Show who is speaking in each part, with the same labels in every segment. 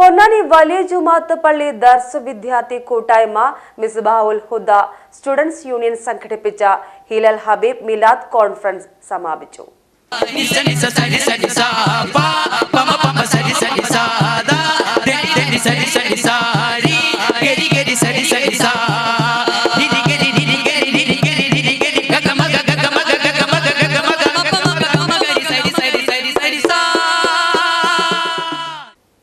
Speaker 1: പൊന്നാനി വലിയ ജുമാഅത്ത് പള്ളി ദർസ് വിദ്യാർത്ഥി കൂട്ടായ്മ മിസ്ബാഹുൽ ഹുദ സ്റ്റുഡൻസ് യൂണിയൻ സംഘടിപ്പിച്ച ഹിലൽ ഹബീബ് മിലാദ് കോൺഫറൻസ് സമാപിച്ചു.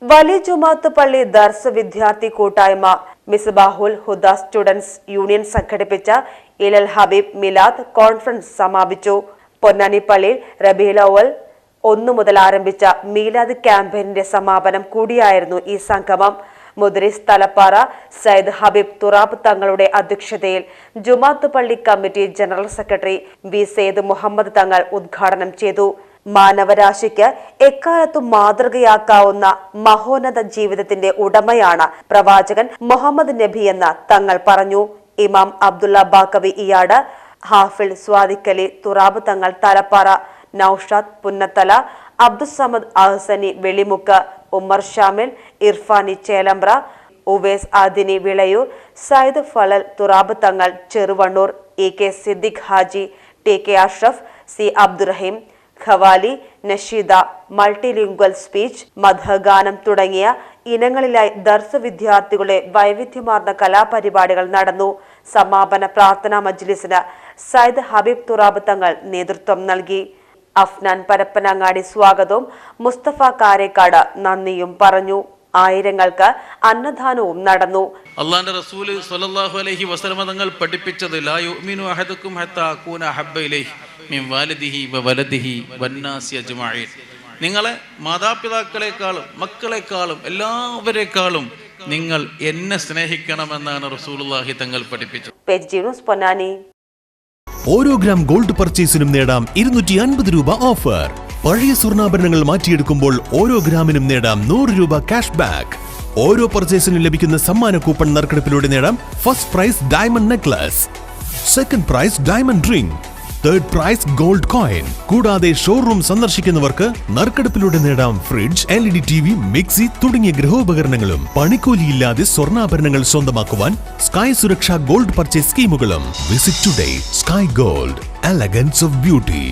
Speaker 1: വലിയ ജുമാഅത്ത് പള്ളി ദർസ് വിദ്യാർത്ഥി കൂട്ടായ്മ മിസ്ബാഹുൽ ഹുദ സ്റ്റുഡൻസ് യൂണിയൻ സംഘടിപ്പിച്ച ഹിലൽ ഹബീബ് മിലാദ് കോൺഫറൻസ് സമാപിച്ചു. പൊന്നാനി പള്ളിയിൽ റബീഉൽ അവ്വൽ 1 മുതൽ ആരംഭിച്ച മീലാദ് ക്യാമ്പയിനിന്റെ സമാപനം കൂടിയായിരുന്നു ഈ സംഗമം. മുദ്രിസ് തലപ്പാറ സയ്യിദ് ഹബീബ് തുറാബ് തങ്ങളുടെ അധ്യക്ഷതയിൽ ജുമാഅത്ത് പള്ളി committee general secretary V Sayyid Muhammad Thangal ഉദ്ഘാടനം ചെയ്തു. മാനവരാശിക്ക് എക്കാലത്തും മാതൃകയാക്കാവുന്ന മഹോന്നത ജീവിതത്തിന്റെ ഉടമയാണ് പ്രവാചകൻ മുഹമ്മദ് നബി എന്ന് തങ്ങൾ പറഞ്ഞു. ഇമാം അബ്ദുള്ള ബാക്കവി ഇയാട്, ഹാഫിൽ സ്വാദിഖലി തുറാബ് തങ്ങൾ Thalappara, Naushad Punnathala, Abdussamad Ahsani Velimukku, Ummer Shamil, Irfani Chelembra, ഉവേസ് ആദിനി Vilayur, Sayyid Falal Thurab Thangal Cheruvannur, E K Siddique Haji, T K Ashraf, C Abdurahim, qawwali, നഷീദ, മൾട്ടിലിംഗ്വൽ സ്പീച്ച്, മദ്ഹഗാനം തുടങ്ങിയ ഇനങ്ങളിലായി ദർസ് വിദ്യാർത്ഥികളുടെ വൈവിധ്യമാർന്ന കലാപരിപാടികൾ നടന്നു. സമാപന പ്രാർത്ഥനാ മജ്ലിസിന് സയ്യിദ് ഹബീബ് തുറാബ് തങ്ങൾ നേതൃത്വം നൽകി. അഫ്നാൻ പരപ്പനങ്ങാടി സ്വാഗതവും മുസ്തഫ കാരേക്കാട് നന്ദിയും പറഞ്ഞു. ആയിരങ്ങൾക്ക് അന്നദാനവും നടന്നു.
Speaker 2: അല്ലാഹുവിന്റെ റസൂൽ സ്വല്ലല്ലാഹു അലൈഹി വസല്ലം തങ്ങൾ പഠിപ്പിച്ചത് ലാ യുഅ്മിനു അഹദുക്കും ഹത്താ അകൂന അഹബ്ബ ഇലൈഹി മിൻ വാലിദിഹി വവലദിഹി വന്നാസി അജ്മഈൻ. നിങ്ങളെ മാതാപിതാക്കളെക്കാളും മക്കളെക്കാളും എല്ലാവരെക്കാളും നിങ്ങൾ എന്നെ സ്നേഹിക്കണമെന്നാണ് റസൂലുള്ളാഹി തങ്ങൾ പഠിപ്പിച്ചത്.
Speaker 1: Page news Ponnani.
Speaker 3: ഓരോ ഗ്രാം ഗോൾഡ് പർച്ചേസിനും നേടാം 250 രൂപ ഓഫർ. പഴയ സ്വർണ്ണാഭരണങ്ങൾ മാറ്റിയെടുക്കുമ്പോൾ ഓരോ ഗ്രാമിനും നേടാം 100 രൂപ ക്യാഷ് ബാക്ക്. ഓരോ പർച്ചേസിനും ലഭിക്കുന്ന സമ്മാന കൂപ്പൺ നറുക്കെടുപ്പിലൂടെ നേടാം first prize diamond necklace, second prize diamond ring, third prize gold coin. കൂടാതെ ഷോറൂം സന്ദർശിക്കുന്നവർക്ക് നറുക്കെടുപ്പിലൂടെ നേടാം ഫ്രിഡ്ജ്, LED TV, മിക്സി തുടങ്ങിയ ഗൃഹോപകരണങ്ങളും. പണിക്കൂലിയില്ലാതെ സ്വർണ്ണാഭരണങ്ങൾ സ്വന്തമാക്കുവാൻ സ്കൈ സുരക്ഷ ഗോൾഡ് പർച്ചേസ് സ്കീമുകളും. Visit today. Sky Gold, elegance of beauty.